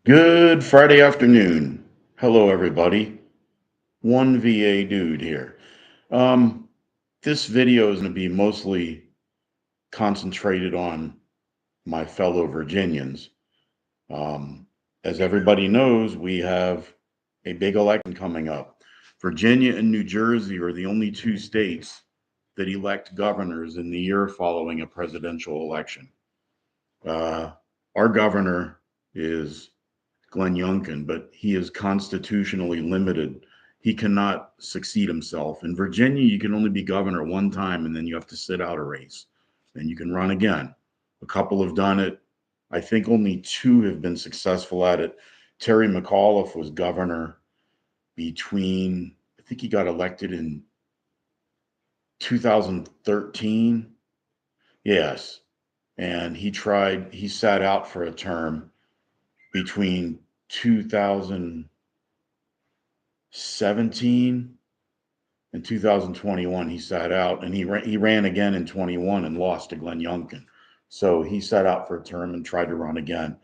Good Friday afternoon. Hello, everybody. One VA dude here. Um, this video is going to be mostly concentrated on my fellow Virginians. Um, as everybody knows, we have a big election coming up. Virginia and New Jersey are the only two states that elect governors in the year following a presidential election. Uh, our governor is Glenn Youngkin, but he is constitutionally limited. He cannot succeed himself. In Virginia, you can only be governor one time and then you have to sit out a race. Then you can run again. A couple have done it. I think only two have been successful at it. Terry McAuliffe was governor between, I think he got elected in 2013. Yes. And he sat out for a term between 2017 and 2021. He sat out, and he ran again in 21 and lost to Glenn Youngkin. So he sat out for a term and tried to run again.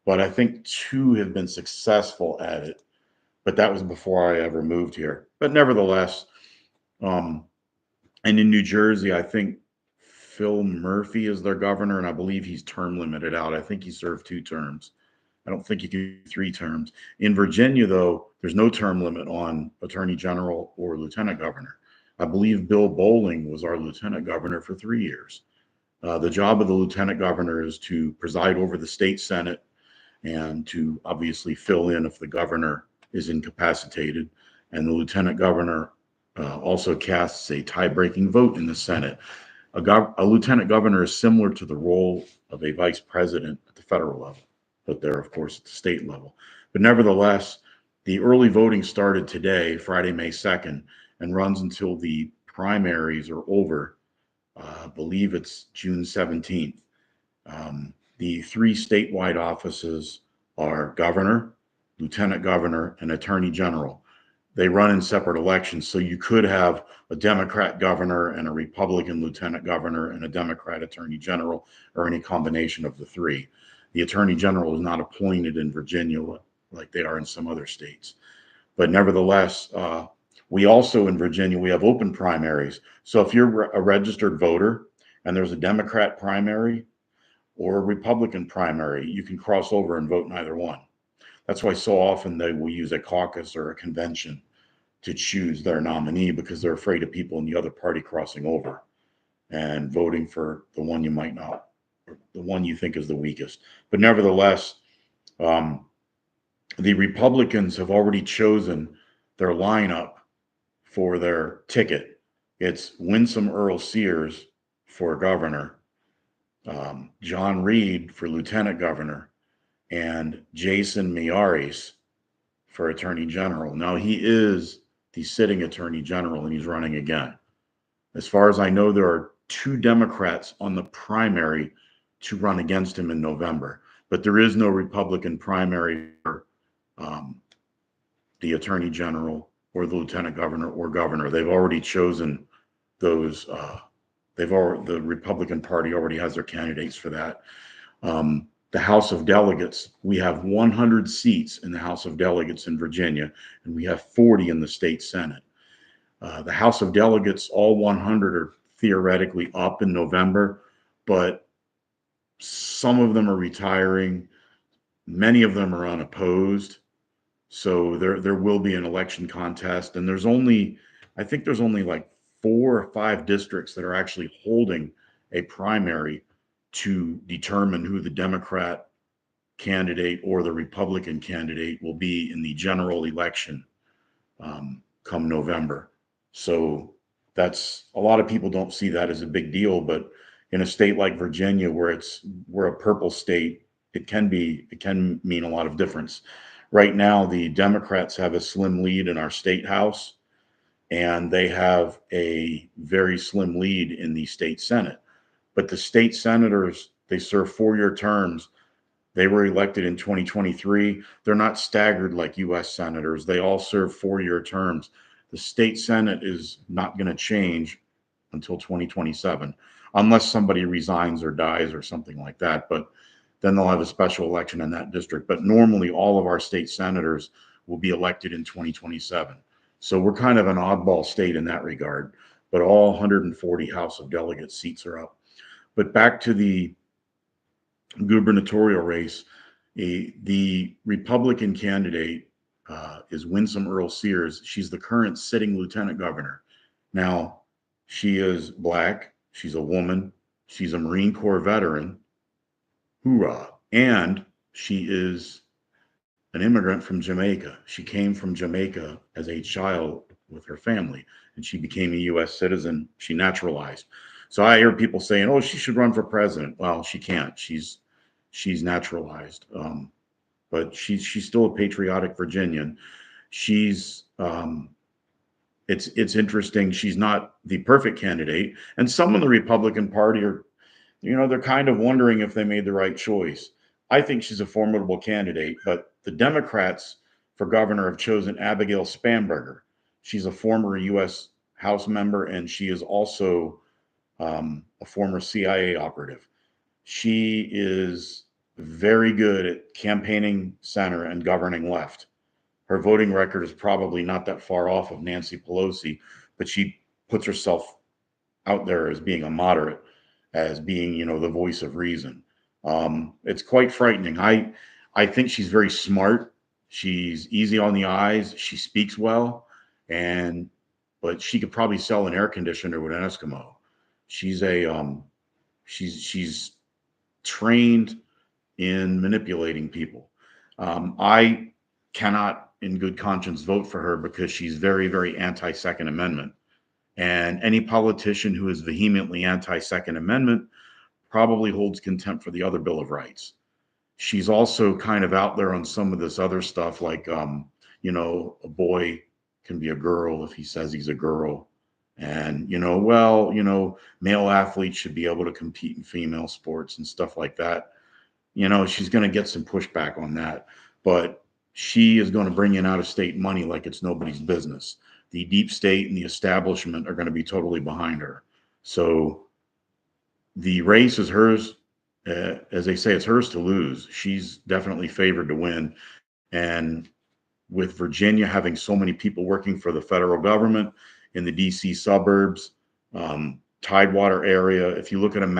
But I think two have been successful at it. But that was before I ever moved here. But nevertheless, um, and in New Jersey, I think Phil Murphy is their governor, and I believe he's term limited out. I think he served 2 terms. I don't think you can do 3 terms. In Virginia, though, there's no term limit on attorney general or lieutenant governor. I believe Bill Bowling was our lieutenant governor for 3 years. The job of the lieutenant governor is to preside over the state senate and to obviously fill in if the governor is incapacitated. And the lieutenant governor also casts a tie-breaking vote in the Senate. A lieutenant governor is similar to the role of a vice president at the federal level, but they're, of course, at the state level. But nevertheless, the early voting started today, Friday, May 2nd, and runs until the primaries are over. I believe it's June 17th. The 3 statewide offices are governor, lieutenant governor, and attorney general. They run in separate elections. So you could have a Democrat governor and a Republican lieutenant governor and a Democrat attorney general, or any combination of the three. The attorney general is not appointed in Virginia like they are in some other states. But nevertheless, we also in Virginia, we have open primaries. So if you're a registered voter and there's a Democrat primary or a Republican primary, you can cross over and vote in either one. That's why so often they will use a caucus or a convention to choose their nominee, because they're afraid of people in the other party crossing over and voting for the one you might not, or the one you think is the weakest. But nevertheless, um, the Republicans have already chosen their lineup for their ticket. It's Winsome Earl Sears for governor, John Reed for lieutenant governor, and Jason Miyares for attorney general. Now, he is the sitting attorney general and he's running again. As far as I know, there are 2 Democrats on the primary to run against him in November, but there is no Republican primary for the attorney general or the lieutenant governor or governor. They've already chosen those. The Republican Party already has their candidates for that. The House of Delegates, we have 100 seats in the House of Delegates in Virginia, and we have 40 in the state Senate. The House of Delegates, all 100 are theoretically up in November, but some of them are retiring. Many of them are unopposed. So there will be an election contest, and I think there's only like 4 or 5 districts that are actually holding a primary to determine who the Democrat candidate or the Republican candidate will be in the general election come November. So that's, a lot of people don't see that as a big deal, but in a state like Virginia, where we're a purple state, it can mean a lot of difference. Right now, the Democrats have a slim lead in our state house, and they have a very slim lead in the state Senate. But the state senators, they serve 4-year terms. They were elected in 2023. They're not staggered like US senators. They all serve 4-year terms. The state Senate is not going to change until 2027, unless somebody resigns or dies or something like that. But then they'll have a special election in that district. But normally, all of our state senators will be elected in 2027. So we're kind of an oddball state in that regard. But all 140 House of Delegates seats are up. But back to the gubernatorial race, the Republican candidate is Winsome Earl Sears. She's the current sitting lieutenant governor. Now, she is Black, she's a woman, she's a Marine Corps veteran, hoorah, and she is an immigrant from Jamaica. She came from Jamaica as a child with her family, and she became a U.S. citizen. She naturalized. So I hear people saying, "Oh, she should run for president." Well, she can't. She's naturalized, but she's still a patriotic Virginian. She's it's interesting. She's not the perfect candidate, and some in the Republican Party are, they're kind of wondering if they made the right choice. I think she's a formidable candidate, but the Democrats for governor have chosen Abigail Spanberger. She's a former U.S. House member, and she is also a former CIA operative. She is very good at campaigning center and governing left. Her voting record is probably not that far off of Nancy Pelosi, but she puts herself out there as being a moderate, as being, the voice of reason. It's quite frightening. I think she's very smart. She's easy on the eyes. She speaks well, and but she could probably sell an air conditioner with an Eskimo. She's a she's trained in manipulating people. I cannot, in good conscience, vote for her because she's very, very anti Second Amendment. And any politician who is vehemently anti Second Amendment probably holds contempt for the other Bill of Rights. She's also kind of out there on some of this other stuff, like, a boy can be a girl if he says he's a girl. And, male athletes should be able to compete in female sports and stuff like that. She's going to get some pushback on that, but she is going to bring in out of state money like it's nobody's business. The deep state and the establishment are going to be totally behind her. So the race is hers. As they say, it's hers to lose. She's definitely favored to win. And with Virginia having so many people working for the federal government in the DC suburbs, Tidewater area, if you look at an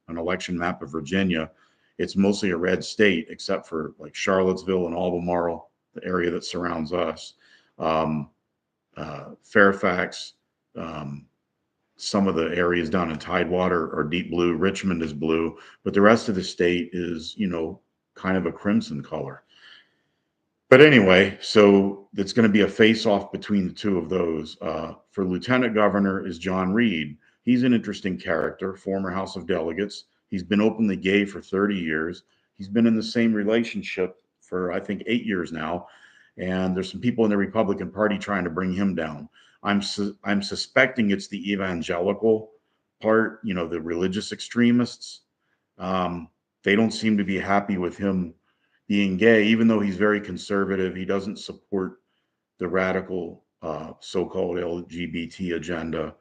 election map of Virginia, it's mostly a red state, except for like Charlottesville and Albemarle, the area that surrounds us. Fairfax, some of the areas down in Tidewater are deep blue. Richmond is blue, but the rest of the state is, kind of a crimson color. But anyway, so it's going to be a face-off between the two of those. For lieutenant governor is John Reed. He's an interesting character, former House of Delegates. He's been openly gay for 30 years. He's been in the same relationship for, I think, 8 years now. And there's some people in the Republican Party trying to bring him down. I'm suspecting it's the evangelical part, the religious extremists. They don't seem to be happy with him being gay, even though he's very conservative. He doesn't support the radical so-called LGBT agenda.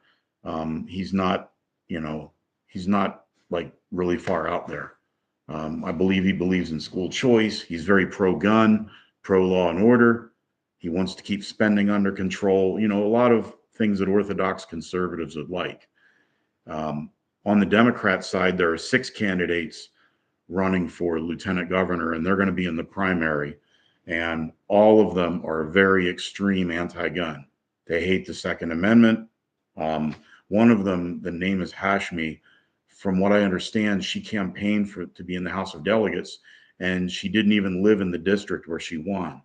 He's not, he's not like really far out there. I believe he believes in school choice. He's very pro-gun, pro-law and order. He wants to keep spending under control. A lot of things that Orthodox conservatives would like. On the Democrat side, there are 6 candidates running for lieutenant governor, and they're going to be in the primary. And all of them are very extreme anti-gun. They hate the Second Amendment. One of them, the name is Hashmi. From what I understand, she campaigned to be in the House of Delegates, and she didn't even live in the district where she won.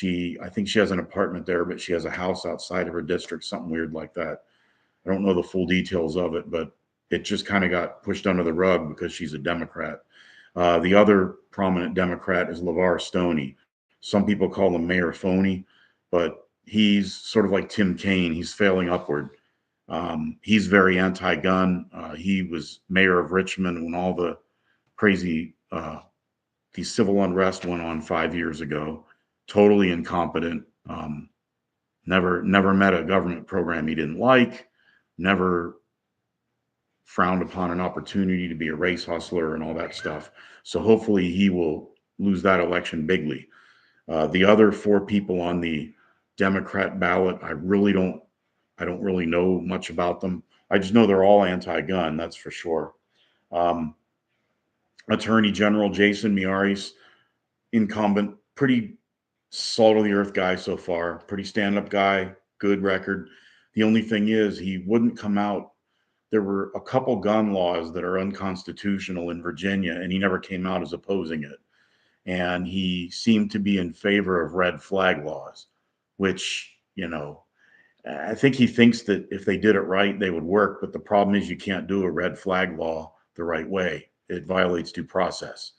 I think she has an apartment there, but she has a house outside of her district, something weird like that. I don't know the full details of it, but it just kind of got pushed under the rug because she's a Democrat. The other prominent Democrat is LeVar Stoney. Some people call him Mayor Phony, but he's sort of like Tim Kaine. He's failing upward. He's very anti-gun. He was mayor of Richmond when all the crazy, the civil unrest went on 5 years ago. Totally incompetent. Never met a government program he didn't like. Never frowned upon an opportunity to be a race hustler and all that stuff. So hopefully he will lose that election bigly. The other four people on the Democrat ballot, I don't really know much about them. I just know they're all anti-gun, that's for sure. Um, Attorney General Jason Miyares, incumbent, pretty salt of the earth guy so far, pretty stand up guy, good record. The only thing is, he wouldn't come out. There were a couple gun laws that are unconstitutional in Virginia, and he never came out as opposing it. And he seemed to be in favor of red flag laws, which, I think he thinks that if they did it right, they would work. But the problem is, you can't do a red flag law the right way, it violates due process.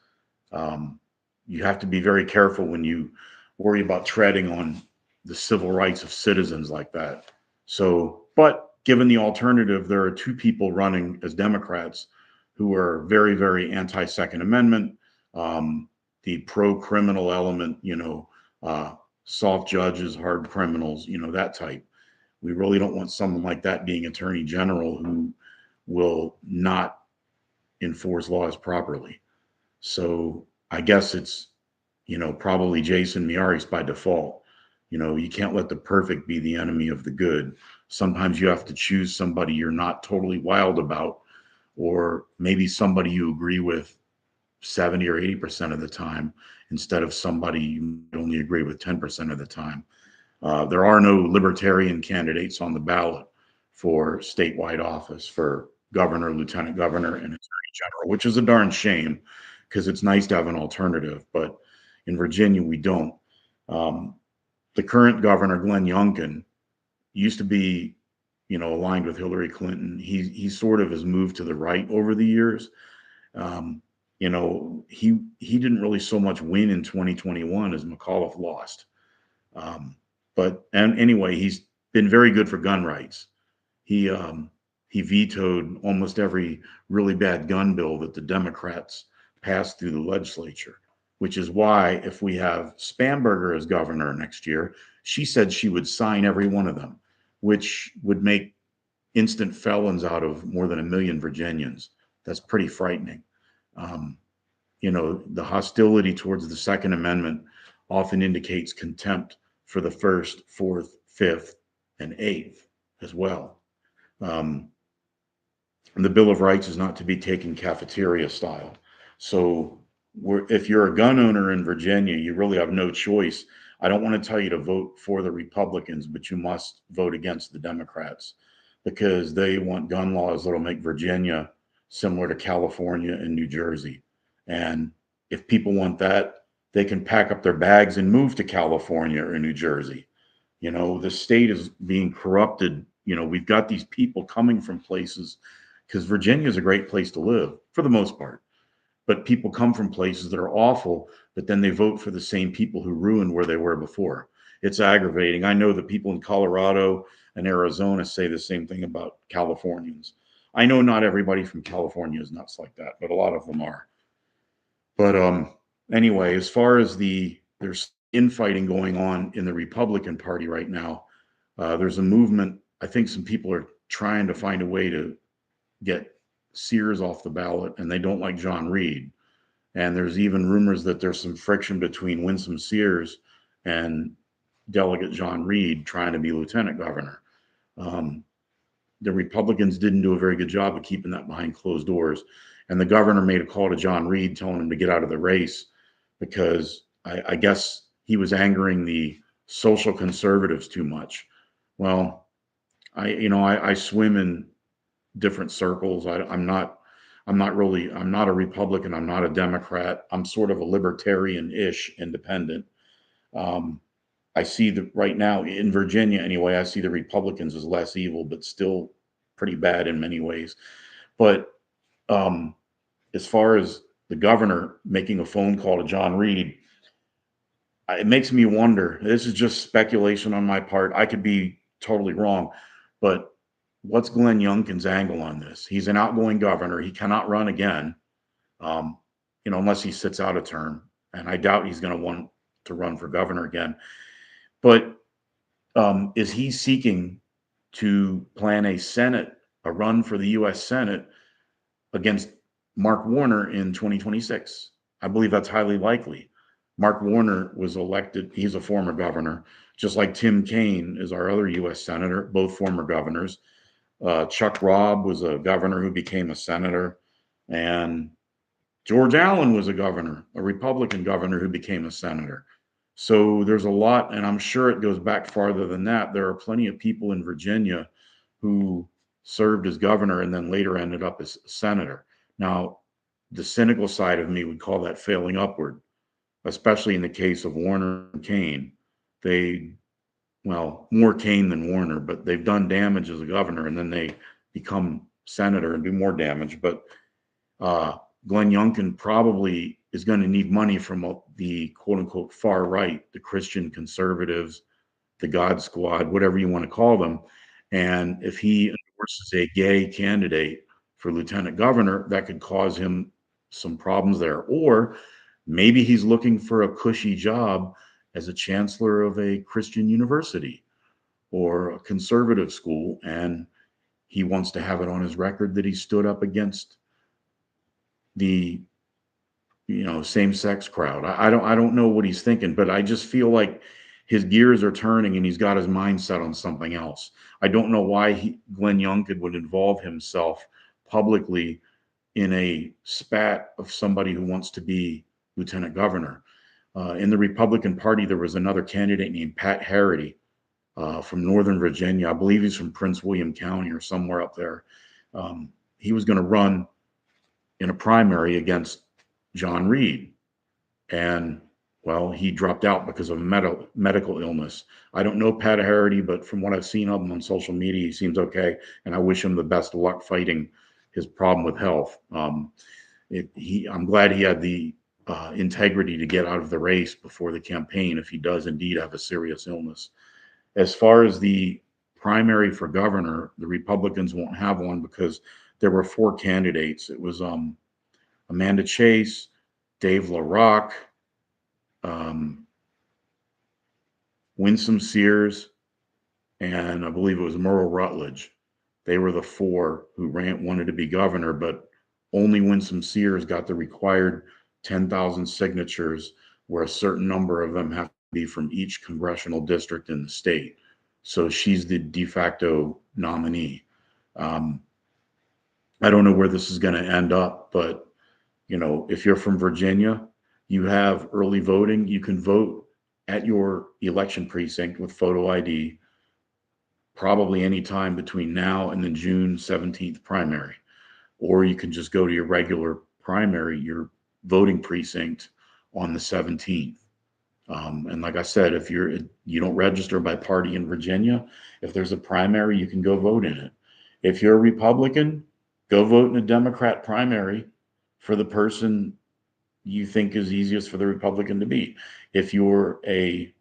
Um, you have to be very careful when you worry about treading on the civil rights of citizens like that. So, but given the alternative, there are two people running as Democrats who are very, very anti Second Amendment, um, the pro criminal element, soft judges, hard criminals, that type. We really don't want someone like that being attorney general who will not enforce laws properly. So I guess it's, probably Jason Miyares by default. You can't let the perfect be the enemy of the good. Sometimes you have to choose somebody you're not totally wild about, or maybe somebody you agree with 70 or 80% of the time, instead of somebody you only agree with 10% of the time. There are no libertarian candidates on the ballot for statewide office for governor, lieutenant governor, and attorney general, which is a darn shame because it's nice to have an alternative. But in Virginia, we don't. Um, the current governor, Glenn Youngkin, used to be, aligned with Hillary Clinton. He sort of has moved to the right over the years. Um, he didn't really so much win in 2021 as McAuliffe lost. Um, and anyway, he's been very good for gun rights. He um, he vetoed almost every really bad gun bill that the Democrats passed through the legislature, which is why if we have Spamberger as governor next year, she said she would sign every one of them, which would make instant felons out of more than 1 million Virginians. That's pretty frightening. Um, the hostility towards the Second Amendment often indicates contempt for the First, Fourth, Fifth, and Eighth as well. Um, and the Bill of Rights is not to be taken cafeteria style. So, if you're a gun owner in Virginia, you really have no choice. I don't want to tell you to vote for the Republicans, but you must vote against the Democrats because they want gun laws that'll make Virginia similar to California and New Jersey. And if people want that, they can pack up their bags and move to California or New Jersey. The state is being corrupted. We've got these people coming from places because Virginia is a great place to live for the most part. But people come from places that are awful, but then they vote for the same people who ruined where they were before. It's aggravating. I know that people in Colorado and Arizona say the same thing about Californians. I know not everybody from California is nuts like that, but a lot of them are. But anyway, as far as there's infighting going on in the Republican Party right now. There's a movement. I think some people are trying to find a way to get Sears off the ballot, and they don't like John Reed. And there's even rumors that there's some friction between Winsome Sears and Delegate John Reed trying to be lieutenant governor. Um, the Republicans didn't do a very good job of keeping that behind closed doors. And the governor made a call to John Reed telling him to get out of the race because I guess he was angering the social conservatives too much. Well, I swim in different circles. I'm not a Republican. I'm not a Democrat. I'm sort of a libertarian-ish independent. Um, I see that right now in Virginia, anyway, I see the Republicans as less evil, but still pretty bad in many ways. But um, as far as the governor making a phone call to John Reed, it makes me wonder. This is just speculation on my part. I could be totally wrong, but what's Glenn Youngkin's angle on this? He's an outgoing governor. He cannot run again, um, unless he sits out a term. And I doubt he's going to want to run for governor again. But is he seeking to plan a run for the U.S. Senate against Mark Warner in 2026. I believe that's highly likely. Mark Warner was elected, he's a former governor, just like Tim Kaine is our other US senator, both former governors. Chuck Robb was a governor who became a senator, and George Allen was a governor, a Republican governor who became a senator. So there's a lot, and I'm sure it goes back farther than that. There are plenty of people in Virginia who served as governor and then later ended up as senator. Now, the cynical side of me would call that failing upward, especially in the case of Warner and Kaine. They, well, more Kaine than Warner, but they've done damage as a governor and then they become senator and do more damage. But uh, Glenn Youngkin probably is going to need money from the quote unquote far right, the Christian conservatives, the God Squad, whatever you want to call them. And if he endorses a gay candidate for lieutenant governor, that could cause him some problems there. Or maybe he's looking for a cushy job as a chancellor of a Christian university or a conservative school, and he wants to have it on his record that he stood up against the same-sex crowd. I don't know what he's thinking, but I just feel like his gears are turning and he's got his mind set on something else. I don't know why Glenn Youngkin would involve himself publicly in a spat of somebody who wants to be lieutenant governor. In the Republican Party, there was another candidate named Pat Harity from Northern Virginia. I believe he's from Prince William County or somewhere up there. He was going to run in a primary against John Reed. And well, he dropped out because of medical illness. I don't know Pat Harity, but from what I've seen of him on social media, he seems okay. And I wish him the best of luck fighting his problem with health. I'm glad he had the integrity to get out of the race before the campaign if he does indeed have a serious illness. As far as the primary for governor, the Republicans won't have one because there were four candidates. It was Amanda Chase, Dave LaRock, Winsome Sears, and I believe it was Merle Rutledge. They were the four who wanted to be governor, but only Winsome Sears got the required 10,000 signatures, where a certain number of them have to be from each congressional district in the state. So she's the de facto nominee. I don't know where this is going to end up, but if you're from Virginia, you have early voting. You can vote at your election precinct with photo ID probably any time between now and the June 17th primary. Or you can just go to your regular primary, your voting precinct on the 17th. And like I said, if you don't register by party in Virginia, if there's a primary, you can go vote in it. If you're a Republican, go vote in a Democrat primary for the person you think is easiest for the Republican to beat. If you're a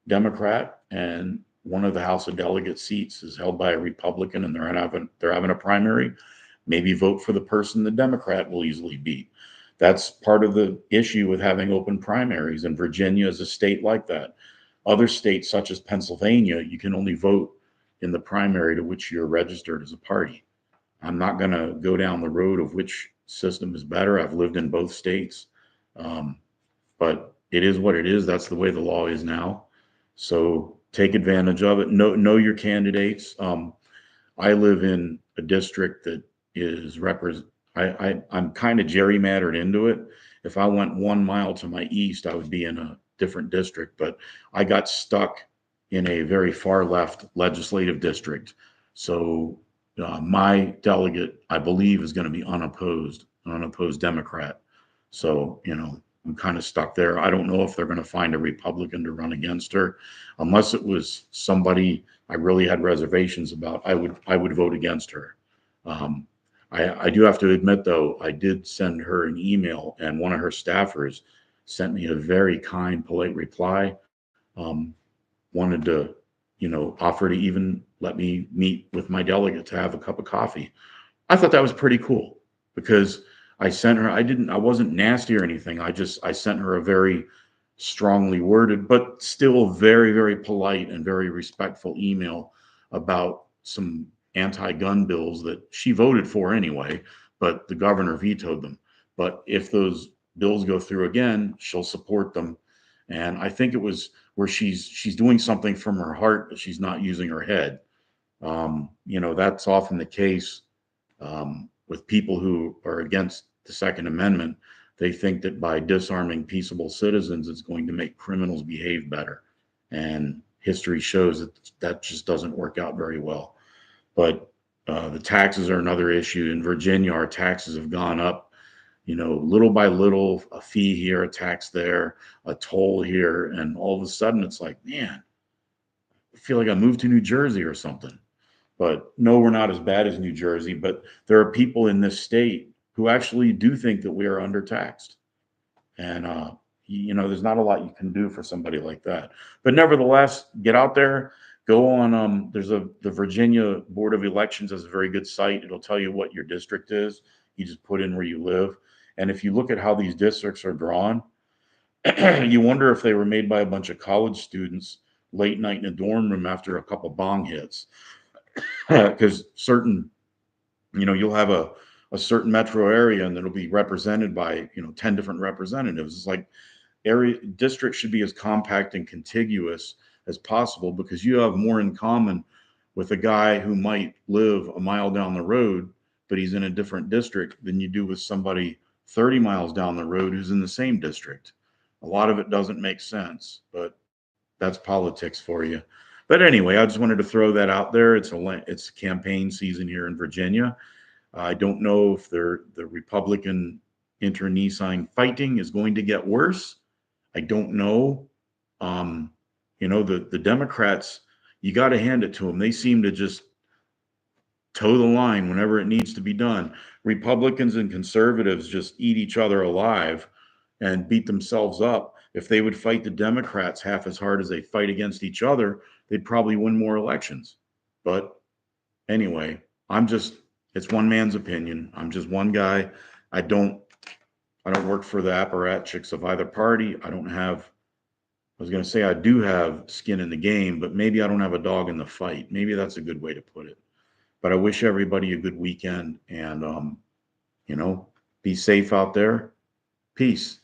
Democrat and one of the House of Delegates seats is held by a Republican and they're having a primary, maybe vote for the person the Democrat will easily beat. That's part of the issue with having open primaries, and Virginia is a state like that. Other states, such as Pennsylvania, you can only vote in the primary to which you're registered as a party. I'm not going to go down the road of which system is better. I've lived in both states. But it is what it is. That's the way the law is now. So take advantage of it. Know your candidates. I live in a district that is I'm kind of gerrymandered into it. If I went 1 mile to my east, I would be in a different district, but I got stuck in a very far left legislative district. So my delegate, I believe, is going to be unopposed, an unopposed Democrat. So, I'm kind of stuck there. I don't know if they're going to find a Republican to run against her, unless it was somebody I really had reservations about. I would vote against her. I do have to admit, though, I did send her an email, and one of her staffers sent me a very kind, polite reply. Wanted to, offer to even let me meet with my delegate to have a cup of coffee. I thought that was pretty cool because I wasn't nasty or anything. I sent her a very strongly worded, but still very, very polite and very respectful email about some anti-gun bills that she voted for anyway, but the governor vetoed them. But if those bills go through again, she'll support them. And I think it was where she's doing something from her heart, but she's not using her head. That's often the case with people who are against the Second Amendment. They think that by disarming peaceable citizens, it's going to make criminals behave better. And history shows that that just doesn't work out very well. But the taxes are another issue. In Virginia, our taxes have gone up, little by little, a fee here, a tax there, a toll here. And all of a sudden, it's like, man, I feel like I moved to New Jersey or something. But no, we're not as bad as New Jersey. But there are people in this state who actually do think that we are undertaxed. And, there's not a lot you can do for somebody like that. But nevertheless, get out there, go on. The Virginia Board of Elections has a very good site. It'll tell you what your district is. You just put in where you live. And if you look at how these districts are drawn, you wonder if they were made by a bunch of college students late night in a dorm room after a couple bong hits. Because you'll have a certain metro area and it'll be represented by 10 different representatives. It's like area districts should be as compact and contiguous as possible, because you have more in common with a guy who might live a mile down the road but he's in a different district than you do with somebody 30 miles down the road who's in the same district. A lot of it doesn't make sense, but that's politics for you. But anyway, I just wanted to throw that out there. It's campaign season here in Virginia. I don't know if the Republican internecine fighting is going to get worse. I don't know. The Democrats, you got to hand it to them. They seem to just toe the line whenever it needs to be done. Republicans and conservatives just eat each other alive and beat themselves up. If they would fight the Democrats half as hard as they fight against each other, they'd probably win more elections. But anyway, it's one man's opinion. I'm just one guy. I don't work for the apparatchiks of either party. I was going to say I do have skin in the game, but maybe I don't have a dog in the fight. Maybe that's a good way to put it. But I wish everybody a good weekend, and be safe out there. Peace.